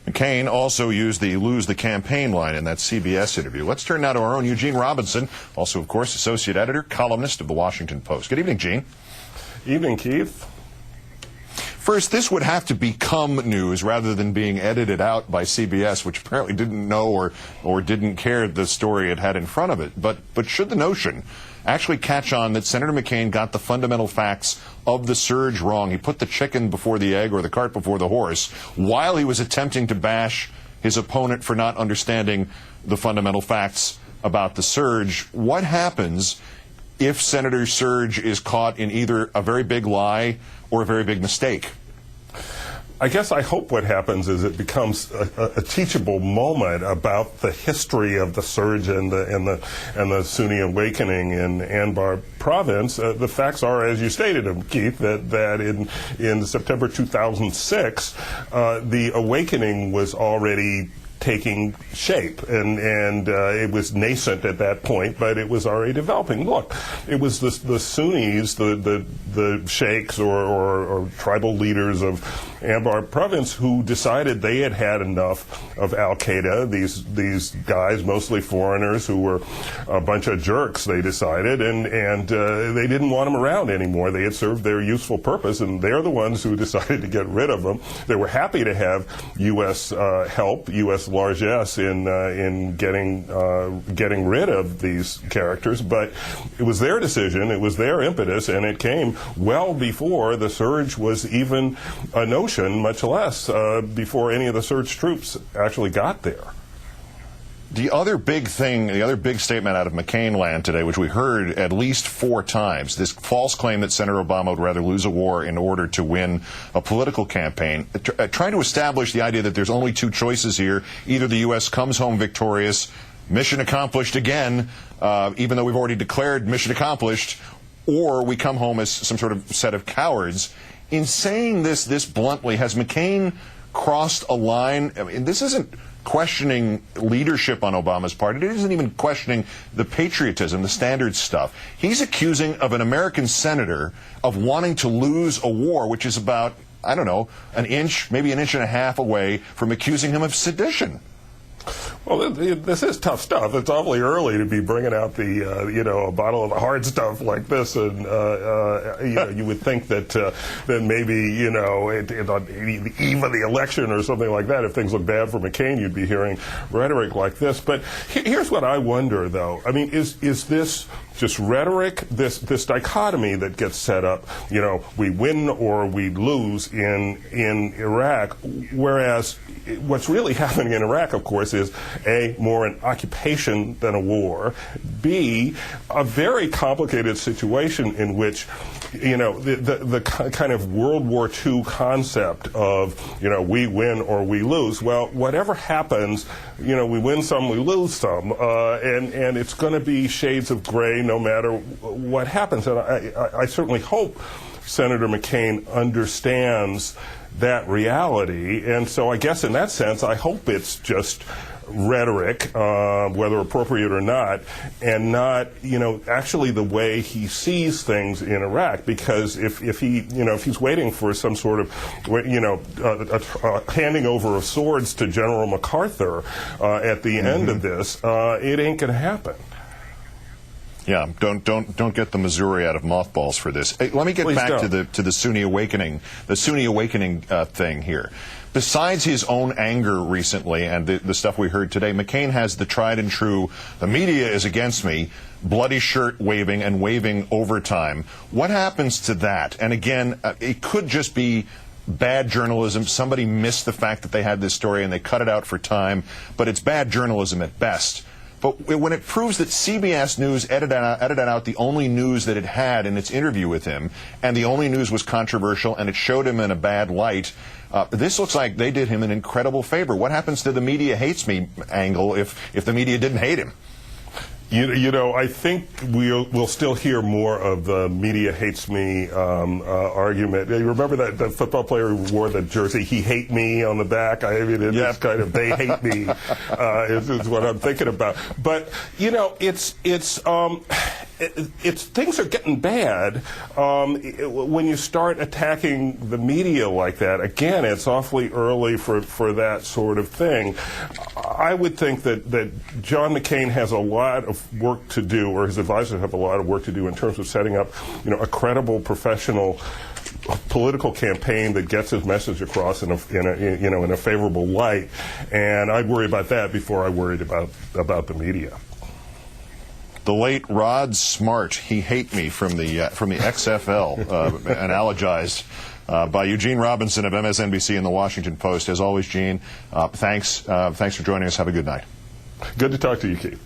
McCain also used the lose the campaign line in that CBS interview. Let's turn now to our own Eugene Robinson, also, of course, associate editor, columnist of the Washington Post. Good evening, Gene. Evening, Keith. First, this would have to become news rather than being edited out by CBS, which apparently didn't know or didn't care the story it had in front of it. But should the notion actually catch on that Senator McCain got the fundamental facts of the surge wrong, he put the chicken before the egg or the cart before the horse, while he was attempting to bash his opponent for not understanding the fundamental facts about the surge, what happens if Senator Surge is caught in either a very big lie or a very big mistake? I guess I hope what happens is it becomes a teachable moment about the history of the surge and the Sunni Awakening in Anbar province. The facts are, as you stated them, Keith, that in September 2006, the awakening was already taking shape, and it was nascent at that point, but it was already developing. Look, it was the Sunnis, the sheikhs or tribal leaders of Anbar province who decided they had had enough of Al-Qaeda. These guys, mostly foreigners, who were a bunch of jerks, they decided, and they didn't want them around anymore. They had served their useful purpose, and they're the ones who decided to get rid of them. They were happy to have U.S. help, U.S. largesse in getting rid of these characters, but it was their decision, it was their impetus, and it came well before the surge was even a notion, much less before any of the surge troops actually got there. The other big thing, the other big statement out of McCain land today, which we heard at least 4 times, this false claim that Senator Obama would rather lose a war in order to win a political campaign, trying to establish the idea that there's only 2 choices here. Either the U.S. comes home victorious, mission accomplished again, even though we've already declared mission accomplished, or we come home as some sort of set of cowards. In saying this bluntly, has McCain crossed a line? I mean, this isn't questioning leadership on Obama's part. It isn't even questioning the patriotism, the standard stuff. He's accusing of an American senator of wanting to lose a war, which is about, I don't know, an inch, maybe an inch and a half away from accusing him of sedition. Well, this is tough stuff. It's awfully early to be bringing out the, a bottle of the hard stuff like this, and you would think that then maybe, in the eve of the election or something like that, if things look bad for McCain, you'd be hearing rhetoric like this. But here's what I wonder, though. I mean, is this just rhetoric? This dichotomy that gets set up, we win or we lose in Iraq, whereas what's really happening in Iraq, of course, is A, more an occupation than a war, B, a very complicated situation in which, the kind of World War II concept of, we win or we lose. Well, whatever happens, we win some, we lose some, and it's going to be shades of gray no matter what happens. And I certainly hope Senator McCain understands that reality, and so I guess in that sense, I hope it's just rhetoric, whether appropriate or not, and not, actually the way he sees things in Iraq. Because if he's waiting for some sort of, handing over of swords to General MacArthur at the end of this, it ain't going to happen. Yeah, don't get the Missouri out of mothballs for this. Hey, let me get back to the Sunni Awakening, thing here. Besides his own anger recently and the stuff we heard today, McCain has the tried and true, the media is against me, bloody shirt waving and waving overtime. What happens to that? And again, it could just be bad journalism. Somebody missed the fact that they had this story and they cut it out for time, but it's bad journalism at best. But when it proves that CBS News edited out the only news that it had in its interview with him, and the only news was controversial, and it showed him in a bad light, this looks like they did him an incredible favor. What happens to the media hates me angle if the media didn't hate him? I think we'll still hear more of the media hates me argument. You remember that football player who wore the jersey, he hate me on the back? I mean, it's kind of they hate me is what I'm thinking about. But, things are getting bad when you start attacking the media like that. Again, it's awfully early for that sort of thing. I would think that John McCain has a lot of work to do, or his advisors have a lot of work to do in terms of setting up, a credible, professional political campaign that gets his message across in a favorable light. And I'd worry about that before I worried about the media. The late Rod Smart, He Hate Me from the XFL, analogized by Eugene Robinson of MSNBC and the Washington Post. As always, Gene, thanks for joining us. Have a good night. Good to talk to you, Keith.